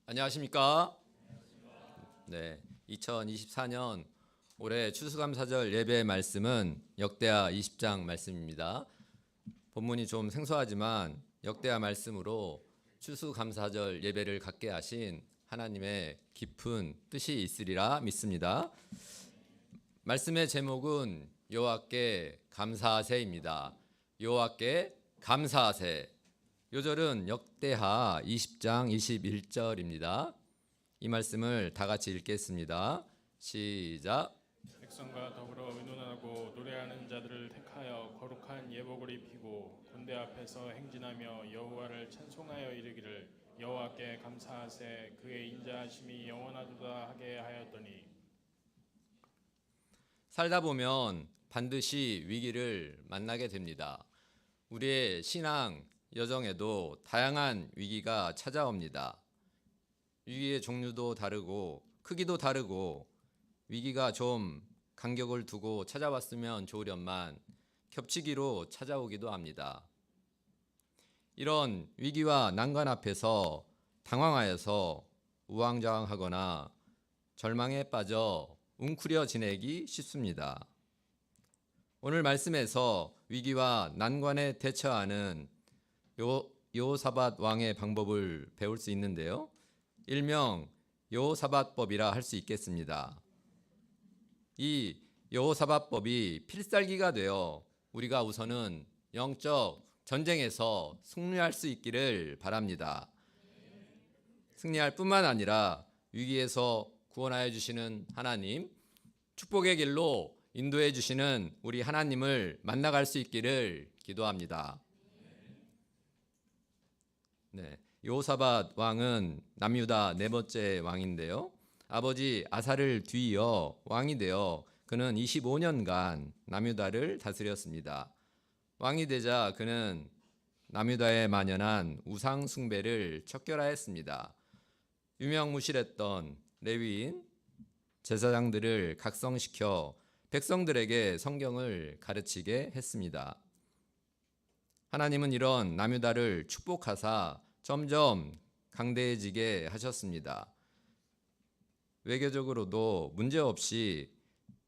안녕하십니까? 네, 2024년 올해 추수감사절 예배 말씀은 역대하 20장 말씀입니다. 본문이 좀 생소하지만 역대하 말씀으로 추수감사절 예배를 갖게 하신 하나님의 깊은 뜻이 있으리라 믿습니다. 말씀의 제목은 여호와께 감사하세입니다. 여호와께 감사하세. 요절은 역대하 20장 21절입니다. 이 말씀을 다 같이 읽겠습니다. 시작. 백성과 더불어 의논하고 노래하는 자들을 택하여 거룩한 예복을 입히고 군대 앞에서 행진하며 여호와를 찬송하여 이르기를 여호와께 감사하세 그의 인자하심이 영원하도다 하게 하였더니. 살다 보면 반드시 위기를 만나게 됩니다. 우리의 신앙 여정에도 다양한 위기가 찾아옵니다. 위기의 종류도 다르고 크기도 다르고 위기가 좀 간격을 두고 찾아왔으면 좋으련만 겹치기로 찾아오기도 합니다. 이런 위기와 난관 앞에서 당황하여서 우왕좌왕하거나 절망에 빠져 웅크려 지내기 쉽습니다. 오늘 말씀에서 위기와 난관에 대처하는 여호사밧 왕의 방법을 배울 수 있는데요. 일명 여호사밧법이라 할 수 있겠습니다. 이 여호사밧법이 필살기가 되어 우리가 우선은 영적 전쟁에서 승리할 수 있기를 바랍니다. 승리할 뿐만 아니라 위기에서 구원하여 주시는 하나님, 축복의 길로 인도해 주시는 우리 하나님을 만나갈 수 있기를 기도합니다. 네, 여호사밧 왕은 남유다 네 번째 왕인데요. 아버지 아사를 뒤이어 왕이 되어 그는 25년간 남유다를 다스렸습니다. 왕이 되자 그는 남유다에 만연한 우상 숭배를 척결하였습니다. 유명무실했던 레위인 제사장들을 각성시켜 백성들에게 성경을 가르치게 했습니다. 하나님은 이런 남유다를 축복하사 점점 강대해지게 하셨습니다. 외교적으로도 문제없이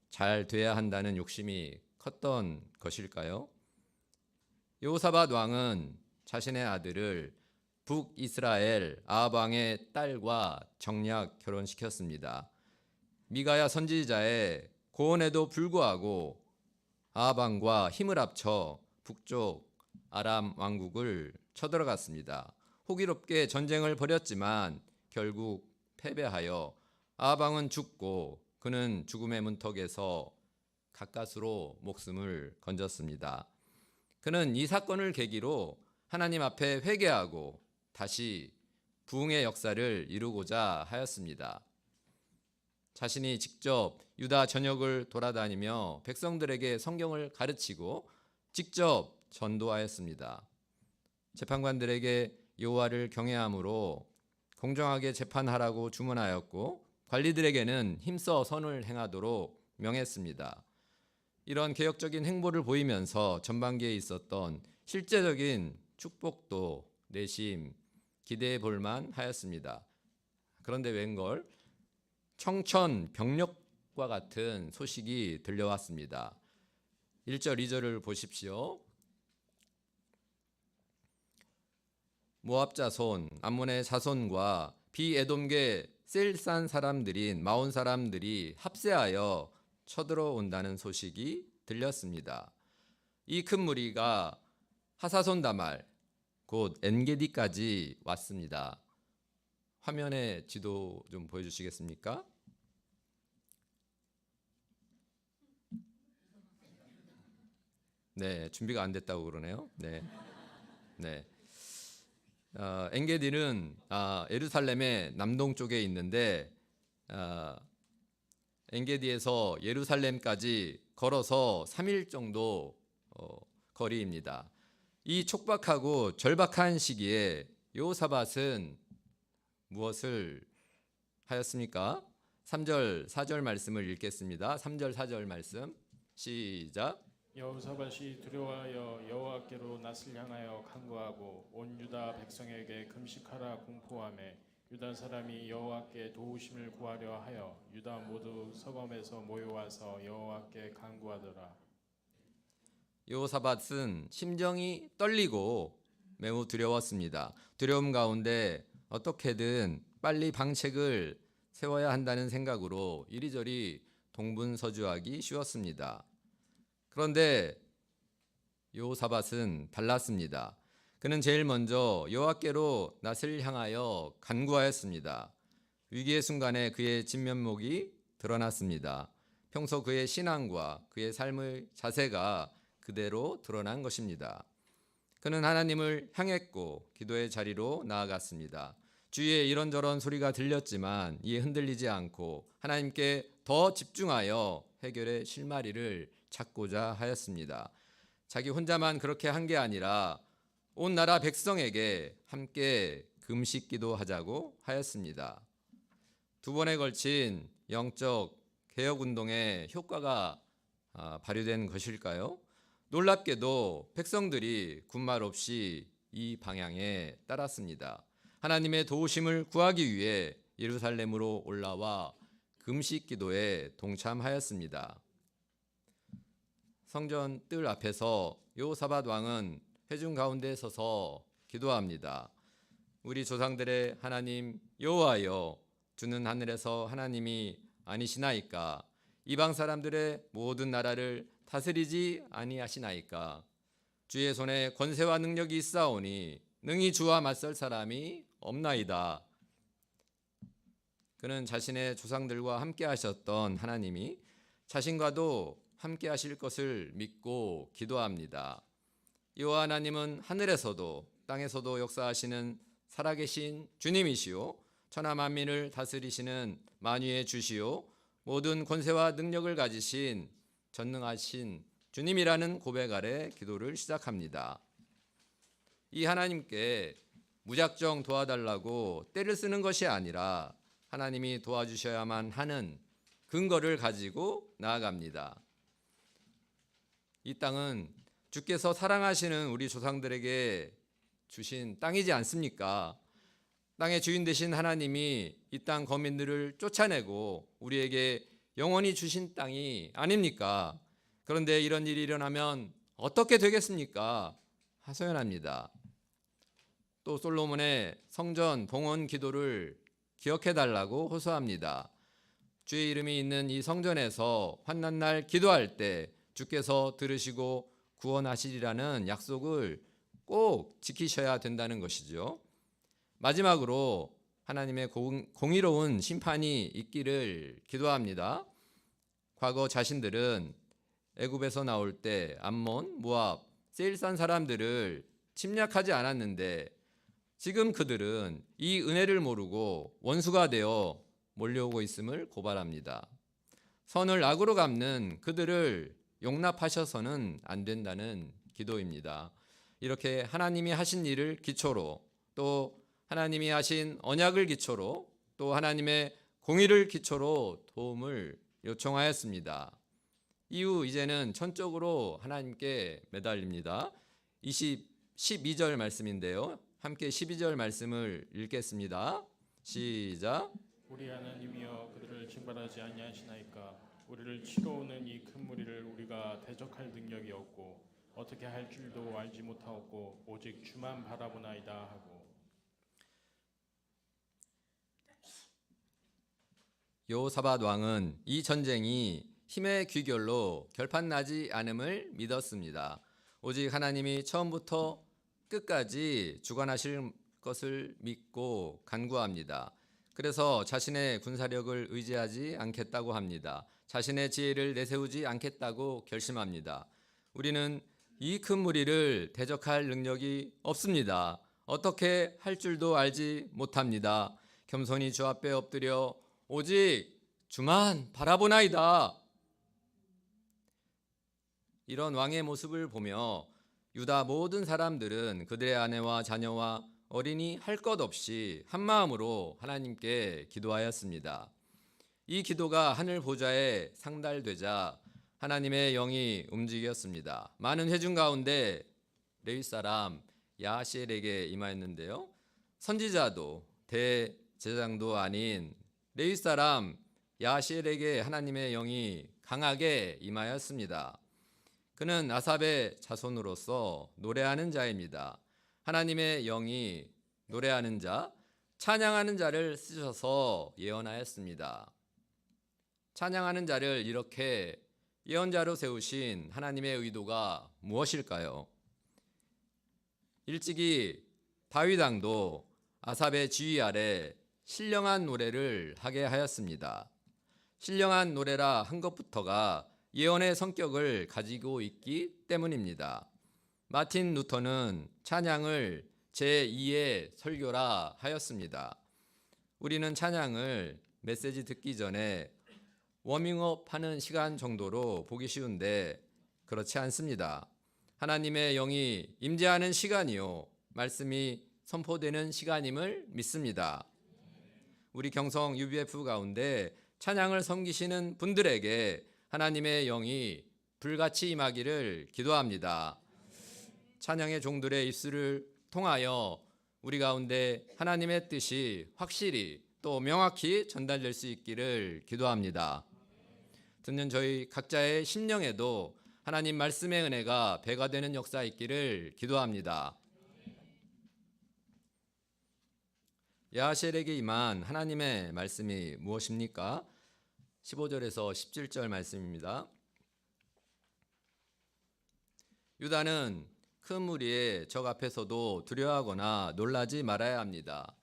잘 돼야 한다는 욕심이 컸던 것일까요? 여호사밧 왕은 자신의 아들을 북이스라엘 아합 왕의 딸과 정략 결혼시켰습니다. 미가야 선지자의 고언에도 불구하고 아합 왕과 힘을 합쳐 북쪽 아람 왕국을 쳐들어갔습니다. 호기롭게 전쟁을 벌였지만 결국 패배하여 아합 왕은 죽고 그는 죽음의 문턱에서 가까스로 목숨을 건졌습니다. 그는 이 사건을 계기로 하나님 앞에 회개하고 다시 부흥의 역사를 이루고자 하였습니다. 자신이 직접 유다 전역을 돌아다니며 백성들에게 성경을 가르치고 직접 전도하였습니다. 재판관들에게 여호와를 경외함으로 공정하게 재판하라고 주문하였고 관리들에게는 힘써 선을 행하도록 명했습니다. 이런 개혁적인 행보를 보이면서 전반기에 있었던 실제적인 축복도 내심 기대해 볼만 하였습니다. 그런데 웬걸 청천벽력과 같은 소식이 들려왔습니다. 1절 2절을 보십시오. 모압 자손 암몬의 자손과 비에돔계 셀산 사람들인 마온 사람들이 합세하여 쳐들어온다는 소식이 들렸습니다. 이 큰 무리가 하사손 다말 곧 엔게디까지 왔습니다. 화면에 지도 좀 보여주시겠습니까? 네, 준비가 안 됐다고 그러네요. 네. 엔게디는 예루살렘의 남동쪽에 있는데 엔게디에서 예루살렘까지 걸어서 3일 정도 거리입니다. 이 촉박하고 절박한 시기에 여호사밧은 무엇을 하였습니까? 3절 4절 말씀을 읽겠습니다. 3절 4절 말씀 시작. 여호사밧이 두려워하여 여호와께로 낯을 향하여 간구하고 온 유다 백성에게 금식하라 공포하매 유다 사람이 여호와께 도우심을 구하려 하여 유다 모두 서검에서 모여와서 여호와께 간구하더라. 여호사밧은 심정이 떨리고 매우 두려웠습니다. 두려움 가운데 어떻게든 빨리 방책을 세워야 한다는 생각으로 이리저리 동분서주하기 쉬웠습니다. 그런데 여호사밧은 달랐습니다. 그는 제일 먼저 여호와께로 낯을 향하여 간구하였습니다. 위기의 순간에 그의 진면목이 드러났습니다. 평소 그의 신앙과 그의 삶의 자세가 그대로 드러난 것입니다. 그는 하나님을 향했고 기도의 자리로 나아갔습니다. 주위에 이런저런 소리가 들렸지만 이에 흔들리지 않고 하나님께 더 집중하여 해결의 실마리를 찾고자 하였습니다. 자기 혼자만 그렇게 한 게 아니라 온 나라 백성에게 함께 금식 기도하자고 하였습니다. 두 번에 걸친 영적 개혁 운동의 효과가 발휘된 것일까요? 놀랍게도 백성들이 군말 없이 이 방향에 따랐습니다. 하나님의 도우심을 구하기 위해 예루살렘으로 올라와 금식 기도에 동참하였습니다. 성전 뜰 앞에서 여호사밧 왕은 회중 가운데 서서 기도합니다. 우리 조상들의 하나님 여호와여, 주는 하늘에서 하나님이 아니시나이까? 이방 사람들의 모든 나라를 다스리지 아니하시나이까? 주의 손에 권세와 능력이 있사오니 능히 주와 맞설 사람이 없나이다. 그는 자신의 조상들과 함께 하셨던 하나님이 자신과도 함께 하실 것을 믿고 기도합니다. 여호와 하나님은 하늘에서도 땅에서도 역사하시는 살아계신 주님이시요 천하 만민을 다스리시는 만유의 주시요 모든 권세와 능력을 가지신 전능하신 주님이라는 고백 아래 기도를 시작합니다. 이 하나님께 무작정 도와달라고 떼를 쓰는 것이 아니라 하나님이 도와주셔야만 하는 근거를 가지고 나아갑니다. 이 땅은 주께서 사랑하시는 우리 조상들에게 주신 땅이지 않습니까? 땅의 주인 되신 하나님이 이 땅 거민들을 쫓아내고 우리에게 영원히 주신 땅이 아닙니까? 그런데 이런 일이 일어나면 어떻게 되겠습니까? 하소연합니다. 또 솔로몬의 성전 봉헌 기도를 기억해 달라고 호소합니다. 주의 이름이 있는 이 성전에서 환난날 기도할 때 주께서 들으시고 구원하시리라는 약속을 꼭 지키셔야 된다는 것이죠. 마지막으로 하나님의 공의로운 심판이 있기를 기도합니다. 과거 자신들은 애굽에서 나올 때 암몬, 모압, 세일산 사람들을 침략하지 않았는데 지금 그들은 이 은혜를 모르고 원수가 되어 몰려오고 있음을 고발합니다. 선을 악으로 갚는 그들을 용납하셔서는 안 된다는 기도입니다. 이렇게 하나님이 하신 일을 기초로 또 하나님이 하신 언약을 기초로 또 하나님의 공의를 기초로 도움을 요청하였습니다. 이후 이제는 전적으로 하나님께 매달립니다. 12절 말씀인데요. 함께 12절 말씀을 읽겠습니다. 시작. 우리 하나님이여 그들을 징벌하지 아니하시나이까? 우리를 치러오는 이 큰 무리를 우리가 대적할 능력이 없고 어떻게 할 줄도 알지 못하옵고 오직 주만 바라보나이다 하고. 여호사밧 왕은 이 전쟁이 힘의 귀결로 결판나지 않음을 믿었습니다. 오직 하나님이 처음부터 끝까지 주관하실 것을 믿고 간구합니다. 그래서 자신의 군사력을 의지하지 않겠다고 합니다. 자신의 지혜를 내세우지 않겠다고 결심합니다. 우리는 이 큰 무리를 대적할 능력이 없습니다. 어떻게 할 줄도 알지 못합니다. 겸손히 주 앞에 엎드려 오직 주만 바라보나이다. 이런 왕의 모습을 보며 유다 모든 사람들은 그들의 아내와 자녀와 어린이 할 것 없이 한 마음으로 하나님께 기도하였습니다. 이 기도가 하늘 보좌에 상달되자 하나님의 영이 움직였습니다. 많은 회중 가운데 레위 사람 야하시엘에게 임하였는데요. 선지자도 제사장도 아닌 레위 사람 야시엘에게 하나님의 영이 강하게 임하였습니다. 그는 아삽의 자손으로서 노래하는 자입니다. 하나님의 영이 노래하는 자, 찬양하는 자를 쓰셔서 예언하였습니다. 찬양하는 자를 이렇게 예언자로 세우신 하나님의 의도가 무엇일까요? 일찍이 다윗 왕도 아삽의 지휘 아래 신령한 노래를 하게 하였습니다. 신령한 노래라 한 것부터가 예언의 성격을 가지고 있기 때문입니다. 마틴 루터는 찬양을 제2의 설교라 하였습니다. 우리는 찬양을 메시지 듣기 전에 워밍업 하는 시간 정도로 보기 쉬운데 그렇지 않습니다. 하나님의 영이 임재하는 시간이요, 말씀이 선포되는 시간임을 믿습니다. 우리 경성 UBF 가운데 찬양을 섬기시는 분들에게 하나님의 영이 불같이 임하기를 기도합니다. 찬양의 종들의 입술을 통하여 우리 가운데 하나님의 뜻이 확실히 또 명확히 전달될 수 있기를 기도합니다. 듣는 저희 각자의 심령에도 하나님 말씀의 은혜가 배가 되는 역사 있기를 기도합니다. 야시엘에게 임한 하나님의 말씀이 무엇입니까? 15절에서 17절 말씀입니다. 유다는 큰 무리의 적 앞에서도 두려워하거나 놀라지 말아야 합니다.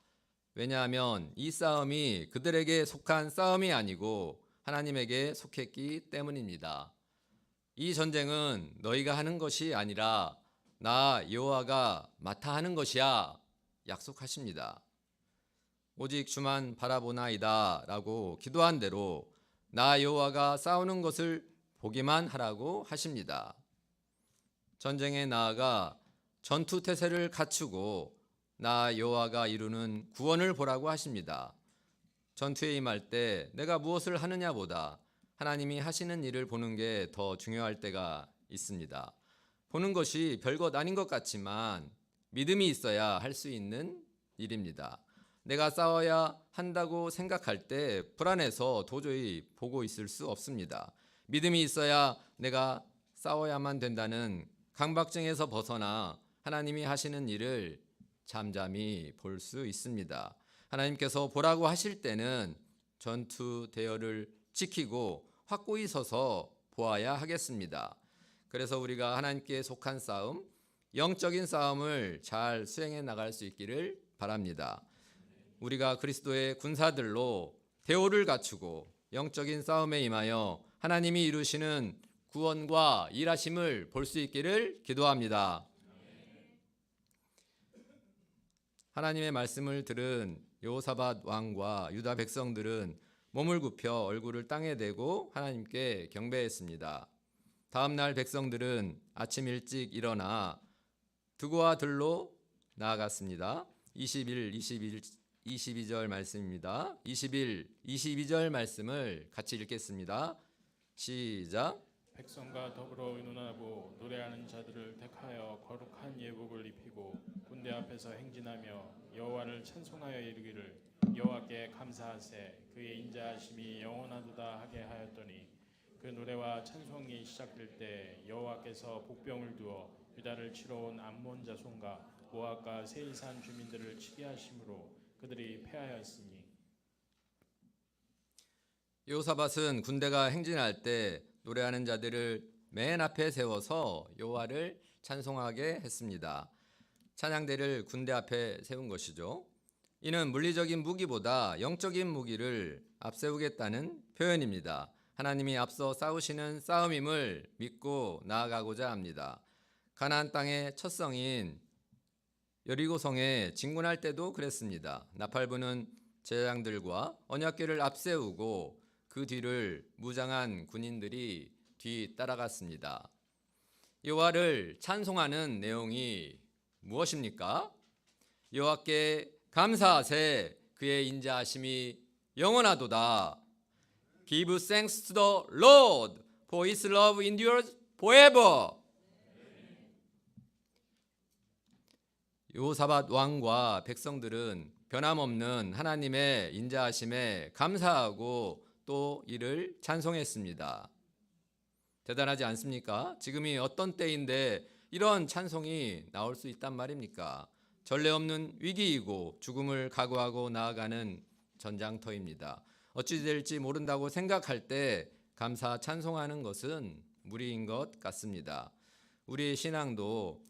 왜냐하면 이 싸움이 그들에게 속한 싸움이 아니고 하나님에게 속했기 때문입니다. 이 전쟁은 너희가 하는 것이 아니라 나 여호와가 맡아 하는 것이야 약속하십니다. 오직 주만 바라보나이다 라고 기도한 대로 나 여호와가 싸우는 것을 보기만 하라고 하십니다. 전쟁에 나아가 전투 태세를 갖추고 나 여호와가 이루는 구원을 보라고 하십니다. 전투에 임할 때 내가 무엇을 하느냐보다 하나님이 하시는 일을 보는 게 더 중요할 때가 있습니다. 보는 것이 별것 아닌 것 같지만 믿음이 있어야 할 수 있는 일입니다. 내가 싸워야 한다고 생각할 때 불안해서 도저히 보고 있을 수 없습니다. 믿음이 있어야 내가 싸워야만 된다는 강박증에서 벗어나 하나님이 하시는 일을 잠잠히 볼 수 있습니다. 하나님께서 보라고 하실 때는 전투 대열을 지키고 확고히 서서 보아야 하겠습니다. 그래서 우리가 하나님께 속한 싸움, 영적인 싸움을 잘 수행해 나갈 수 있기를 바랍니다. 우리가 그리스도의 군사들로 대오를 갖추고 영적인 싸움에 임하여 하나님이 이루시는 구원과 일하심을 볼 수 있기를 기도합니다. 하나님의 말씀을 들은 여호사밧 왕과 유다 백성들은 몸을 굽혀 얼굴을 땅에 대고 하나님께 경배했습니다. 다음 날 백성들은 아침 일찍 일어나 두고와 들로 나아갔습니다. 22절 말씀입니다. 22절 말씀을 같이 읽겠습니다. 시작. 백성과 더불어 의논하고 노래하는 자들을 택하여 거룩한 예복을 입히고 군대 앞에서 행진하며 여호와를 찬송하여 이르기를 여호와께 감사하세 그의 인자하심이 영원하도다 하게 하였더니 그 노래와 찬송이 시작될 때 여호와께서 복병을 두어 유다를 치러 온 암몬 자손과 모압과 세일산 주민들을 치게 하심으로 그들이 패하였으니. 여호사밧은 군대가 행진할 때 노래하는 자들을 맨 앞에 세워서 여호와를 찬송하게 했습니다. 찬양대를 군대 앞에 세운 것이죠. 이는 물리적인 무기보다 영적인 무기를 앞세우겠다는 표현입니다. 하나님이 앞서 싸우시는 싸움임을 믿고 나아가고자 합니다. 가나안 땅의 첫 성인 여리고성에 진군할 때도 그랬습니다. 나팔부는 제사장들과 언약궤를 앞세우고 그 뒤를 무장한 군인들이 뒤따라갔습니다. 여호와를 찬송하는 내용이 무엇입니까? 여호와께 감사하세 그의 인자하심이 영원하도다. Give thanks to the Lord for his love endures forever. 여호사밧 왕과 백성들은 변함없는 하나님의 인자하심에 감사하고 또 이를 찬송했습니다. 대단하지 않습니까? 지금이 어떤 때인데 이런 찬송이 나올 수 있단 말입니까? 전례 없는 위기이고 죽음을 각오하고 나아가는 전장터입니다. 어찌 될지 모른다고 생각할 때 감사 찬송하는 것은 무리인 것 같습니다. 우리의 신앙도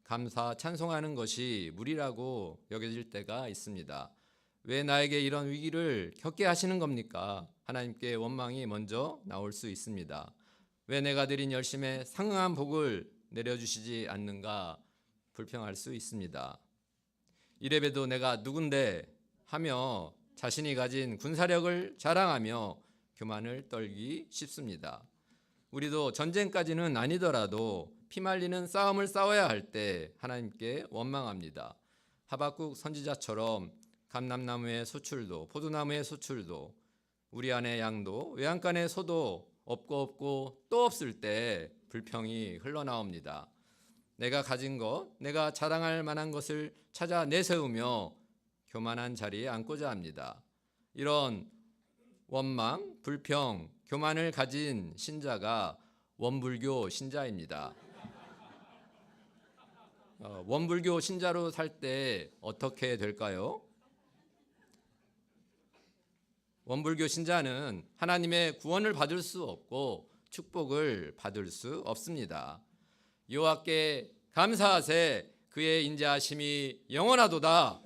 감사 찬송하는 것이 무리라고 여겨질 때가 있습니다. 왜 나에게 이런 위기를 겪게 하시는 겁니까? 하나님께 원망이 먼저 나올 수 있습니다. 왜 내가 드린 열심에 상응한 복을 내려주시지 않는가 불평할 수 있습니다. 이래봬도 내가 누군데 하며 자신이 가진 군사력을 자랑하며 교만을 떨기 쉽습니다. 우리도 전쟁까지는 아니더라도 피말리는 싸움을 싸워야 할 때 하나님께 원망합니다. 하박국 선지자처럼 감람나무의 소출도 포도나무의 소출도 우리 안의 양도 외양간의 소도 없고 또 없을 때 불평이 흘러나옵니다. 내가 가진 것, 내가 자랑할 만한 것을 찾아 내세우며 교만한 자리에 앉고자 합니다. 이런 원망, 불평, 교만을 가진 신자가 원불교 신자입니다. 원불교 신자로 살 때 어떻게 될까요? 원불교 신자는 하나님의 구원을 받을 수 없고 축복을 받을 수 없습니다. 여호와께 감사하세 그의 인자하심이 영원하도다.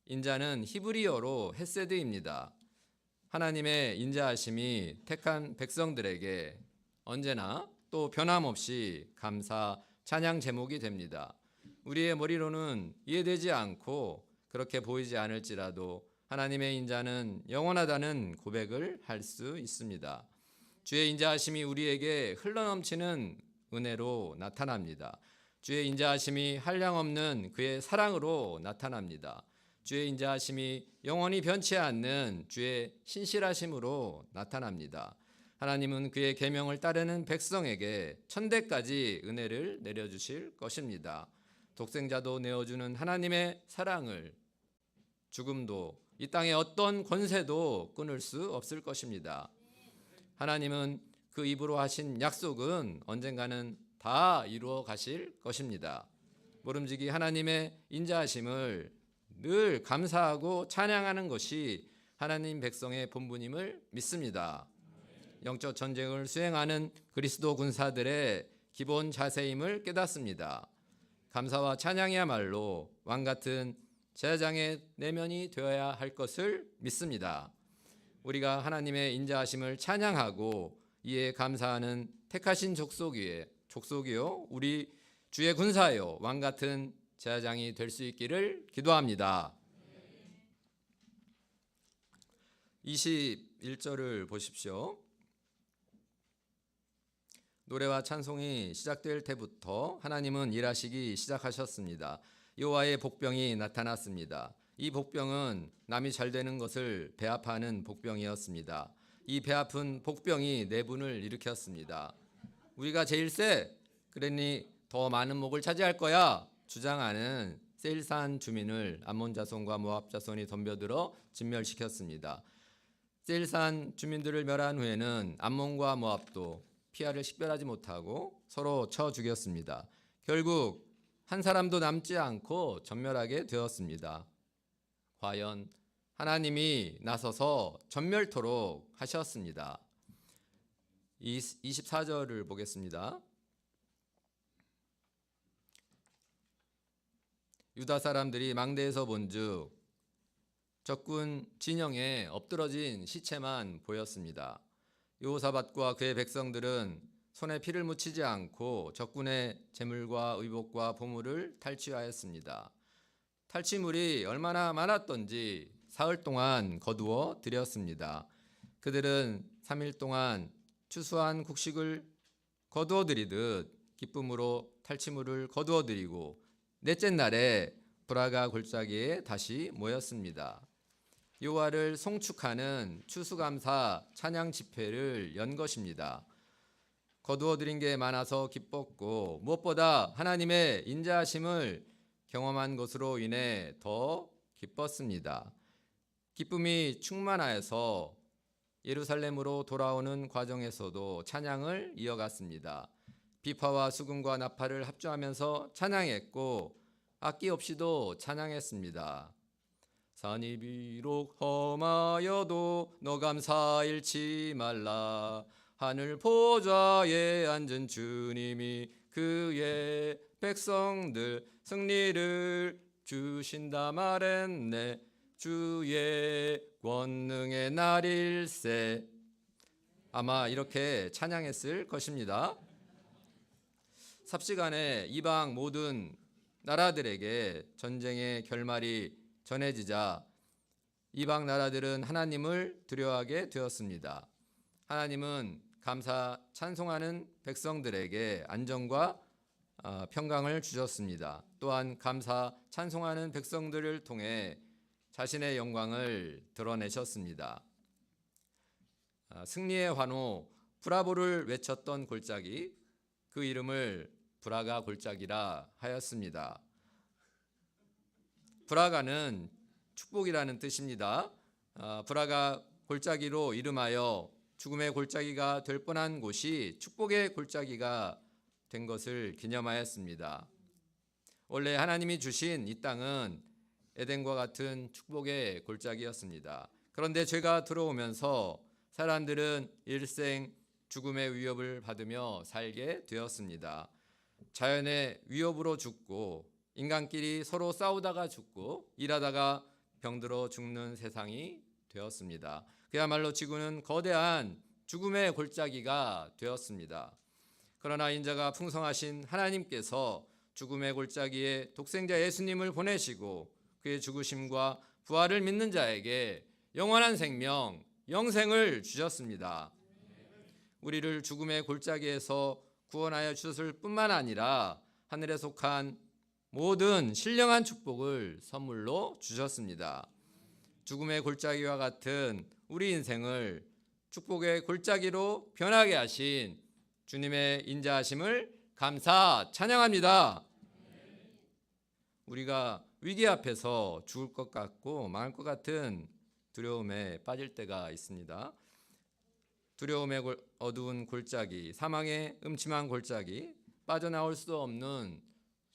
인자는 히브리어로 헤세드입니다. 하나님의 인자하심이 택한 백성들에게 언제나 또 변함없이 감사 찬양 제목이 됩니다. 우리의 머리로는 이해되지 않고 그렇게 보이지 않을지라도 하나님의 인자는 영원하다는 고백을 할 수 있습니다. 주의 인자하심이 우리에게 흘러넘치는 은혜로 나타납니다. 주의 인자하심이 한량없는 그의 사랑으로 나타납니다. 주의 인자하심이 영원히 변치 않는 주의 신실하심으로 나타납니다. 하나님은 그의 계명을 따르는 백성에게 천대까지 은혜를 내려주실 것입니다. 독생자도 내어주는 하나님의 사랑을 죽음도 이 땅의 어떤 권세도 끊을 수 없을 것입니다. 하나님은 그 입으로 하신 약속은 언젠가는 다 이루어 가실 것입니다. 모름지기 하나님의 인자하심을 늘 감사하고 찬양하는 것이 하나님 백성의 본분임을 믿습니다. 영적 전쟁을 수행하는 그리스도 군사들의 기본 자세임을 깨닫습니다. 감사와 찬양이야말로 왕같은 제사장의 내면이 되어야 할 것을 믿습니다. 우리가 하나님의 인자하심을 찬양하고 이에 감사하는 택하신 족속이요 우리 주의 군사요 왕같은 제사장이 될 수 있기를 기도합니다. 21절을 보십시오. 노래와 찬송이 시작될 때부터 하나님은 일하시기 시작하셨습니다. 여호와의 복병이 나타났습니다. 이 복병은 남이 잘 되는 것을 배합하는 복병이었습니다. 이 배합은 복병이 내분을 일으켰습니다. 우리가 제일 세, 그러니 더 많은 목을 차지할 거야 주장하는 세일산 주민을 암몬 자손과 모압 자손이 덤벼들어 진멸시켰습니다. 세일산 주민들을 멸한 후에는 암몬과 모압도 피아를 식별하지 못하고 서로 쳐 죽였습니다. 결국 한 사람도 남지 않고 전멸하게 되었습니다. 과연 하나님이 나서서 전멸토록 하셨습니다. 24절을 보겠습니다. 유다 사람들이 망대에서 본즉 적군 진영에 엎드러진 시체만 보였습니다. 여호사밧과 그의 백성들은 손에 피를 묻히지 않고 적군의 재물과 의복과 보물을 탈취하였습니다. 탈취물이 얼마나 많았던지 사흘 동안 거두어 들였습니다. 그들은 3일 동안 추수한 곡식을 거두어 들이듯 기쁨으로 탈취물을 거두어 들이고 넷째 날에 브라가 골짜기에 다시 모였습니다. 여호와를 송축하는 추수감사 찬양 집회를 연 것입니다. 거두어 들인 게 많아서 기뻤고 무엇보다 하나님의 인자하심을 경험한 것으로 인해 더 기뻤습니다. 기쁨이 충만하여서 예루살렘으로 돌아오는 과정에서도 찬양을 이어갔습니다. 비파와 수금과 나팔을 합주하면서 찬양했고 악기 없이도 찬양했습니다. 산이 비록 험하여도 너 감사 잃지 말라. 하늘 보좌에 앉은 주님이 그의 백성들 승리를 주신다 말했네. 주의 권능의 날일세. 아마 이렇게 찬양했을 것입니다. 삽시간에 이방 모든 나라들에게 전쟁의 결말이 전해지자 이방 나라들은 하나님을 두려워하게 되었습니다. 하나님은 감사 찬송하는 백성들에게 안정과 평강을 주셨습니다. 또한 감사 찬송하는 백성들을 통해 자신의 영광을 드러내셨습니다. 승리의 환호 브라보를 외쳤던 골짜기, 그 이름을 브라가 골짜기라 하였습니다. 브라가는 축복이라는 뜻입니다. 브라가 골짜기로 이름하여 죽음의 골짜기가 될 뻔한 곳이 축복의 골짜기가 된 것을 기념하였습니다. 원래 하나님이 주신 이 땅은 에덴과 같은 축복의 골짜기였습니다. 그런데 죄가 들어오면서 사람들은 일생 죽음의 위협을 받으며 살게 되었습니다. 자연의 위협으로 죽고 인간끼리 서로 싸우다가 죽고 일하다가 병들어 죽는 세상이 되었습니다. 그야말로 지구는 거대한 죽음의 골짜기가 되었습니다. 그러나 인자가 풍성하신 하나님께서 죽음의 골짜기에 독생자 예수님을 보내시고 그의 죽으심과 부활을 믿는 자에게 영원한 생명, 영생을 주셨습니다. 우리를 죽음의 골짜기에서 구원하여 주셨을 뿐만 아니라 하늘에 속한 모든 신령한 축복을 선물로 주셨습니다. 죽음의 골짜기와 같은 우리 인생을 축복의 골짜기로 변하게 하신 주님의 인자하심을 감사 찬양합니다. 우리가 위기 앞에서 죽을 것 같고 망할 것 같은 두려움에 빠질 때가 있습니다. 두려움의 어두운 골짜기, 사망의 음침한 골짜기, 빠져나올 수 없는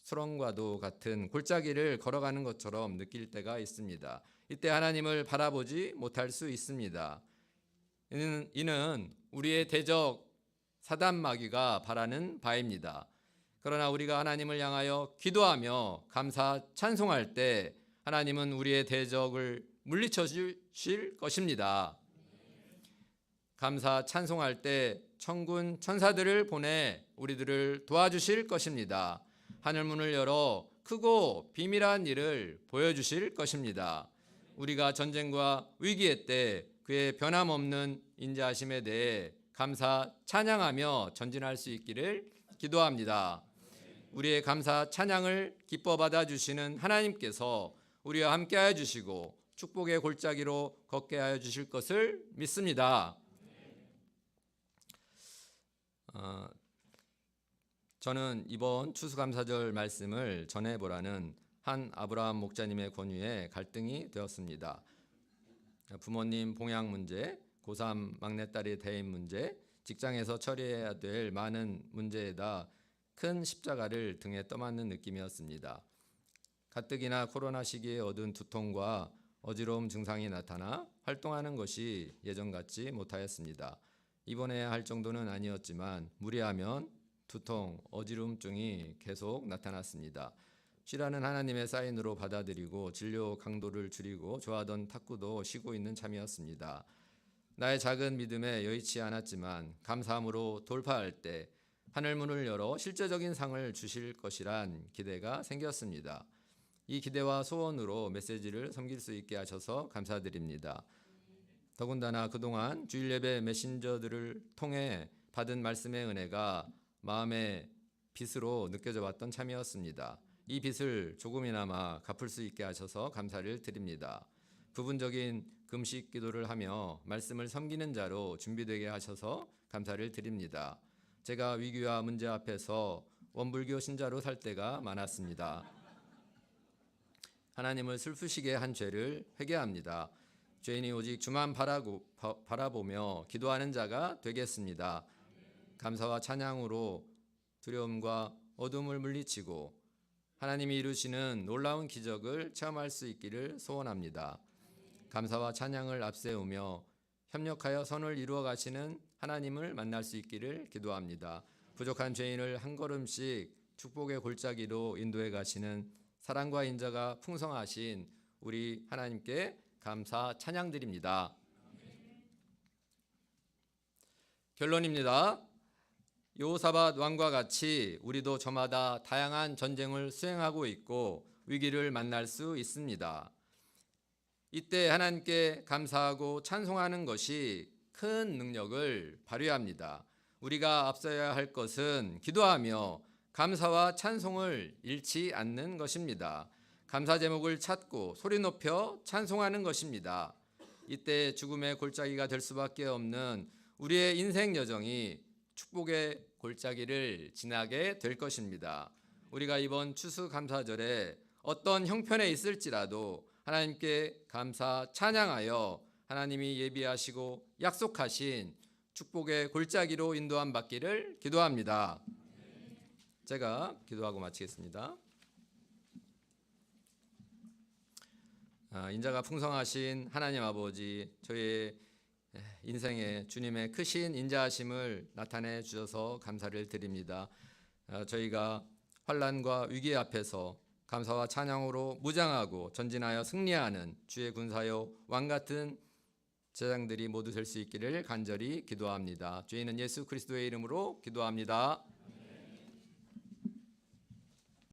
수렁과도 같은 골짜기를 걸어가는 것처럼 느낄 때가 있습니다. 이때 하나님을 바라보지 못할 수 있습니다. 이는 우리의 대적 사단 마귀가 바라는 바입니다. 그러나 우리가 하나님을 향하여 기도하며 감사 찬송할 때 하나님은 우리의 대적을 물리쳐 주실 것입니다. 감사 찬송할 때 천군 천사들을 보내 우리들을 도와주실 것입니다. 하늘문을 열어 크고 비밀한 일을 보여주실 것입니다. 우리가 전쟁과 위기의 때 그의 변함없는 인자하심에 대해 감사 찬양하며 전진할 수 있기를 기도합니다. 우리의 감사 찬양을 기뻐 받아주시는 하나님께서 우리와 함께하여 주시고 축복의 골짜기로 걷게 하여 주실 것을 믿습니다. 저는 이번 추수감사절 말씀을 전해보라는 한 아브라함 목자님의 권유에 갈등이 되었습니다. 부모님 봉양 문제, 고3 막내딸의 대입 문제, 직장에서 처리해야 될 많은 문제에다 큰 십자가를 등에 떠맡는 느낌이었습니다. 가뜩이나 코로나 시기에 얻은 두통과 어지러움 증상이 나타나 활동하는 것이 예전 같지 못하였습니다. 입원해야 할 정도는 아니었지만 무리하면 두통, 어지러움증이 계속 나타났습니다. 쉬라는 하나님의 사인으로 받아들이고 진료 강도를 줄이고 좋아하던 탁구도 쉬고 있는 참이었습니다. 나의 작은 믿음에 여의치 않았지만 감사함으로 돌파할 때 하늘문을 열어 실제적인 상을 주실 것이란 기대가 생겼습니다. 이 기대와 소원으로 메시지를 섬길 수 있게 하셔서 감사드립니다. 더군다나 그동안 주일 예배 메신저들을 통해 받은 말씀의 은혜가 마음의 빚으로 느껴져 왔던 참이었습니다. 이 빚을 조금이나마 갚을 수 있게 하셔서 감사를 드립니다. 부분적인 금식 기도를 하며 말씀을 섬기는 자로 준비되게 하셔서 감사를 드립니다. 제가 위기와 문제 앞에서 원불교 신자로 살 때가 많았습니다. 하나님을 슬프시게 한 죄를 회개합니다. 죄인이 오직 주만 바라보며 기도하는 자가 되겠습니다. 감사와 찬양으로 두려움과 어둠을 물리치고 하나님이 이루시는 놀라운 기적을 체험할 수 있기를 소원합니다. 감사와 찬양을 앞세우며 협력하여 선을 이루어 가시는 하나님을 만날 수 있기를 기도합니다. 부족한 죄인을 한 걸음씩 축복의 골짜기로 인도해 가시는 사랑과 인자가 풍성하신 우리 하나님께 감사 찬양드립니다. 결론입니다. 여호사밧 왕과 같이 우리도 저마다 다양한 전쟁을 수행하고 있고 위기를 만날 수 있습니다. 이때 하나님께 감사하고 찬송하는 것이 큰 능력을 발휘합니다. 우리가 앞서야 할 것은 기도하며 감사와 찬송을 잃지 않는 것입니다. 감사 제목을 찾고 소리 높여 찬송하는 것입니다. 이때 죽음의 골짜기가 될 수밖에 없는 우리의 인생 여정이 축복의 골짜기를 지나게 될 것입니다. 우리가 이번 추수감사절에 어떤 형편에 있을지라도 하나님께 감사 찬양하여 하나님이 예비하시고 약속하신 축복의 골짜기로 인도함 받기를 기도합니다. 제가 기도하고 마치겠습니다. 인자가 풍성하신 하나님 아버지, 저희의 인생에 주님의 크신 인자하심을 나타내 주셔서 감사를 드립니다. 저희가 환난과 위기 앞에서 감사와 찬양으로 무장하고 전진하여 승리하는 주의 군사요 왕 같은 제장들이 모두 될 수 있기를 간절히 기도합니다. 주의 이름 예수 그리스도의 이름으로 기도합니다.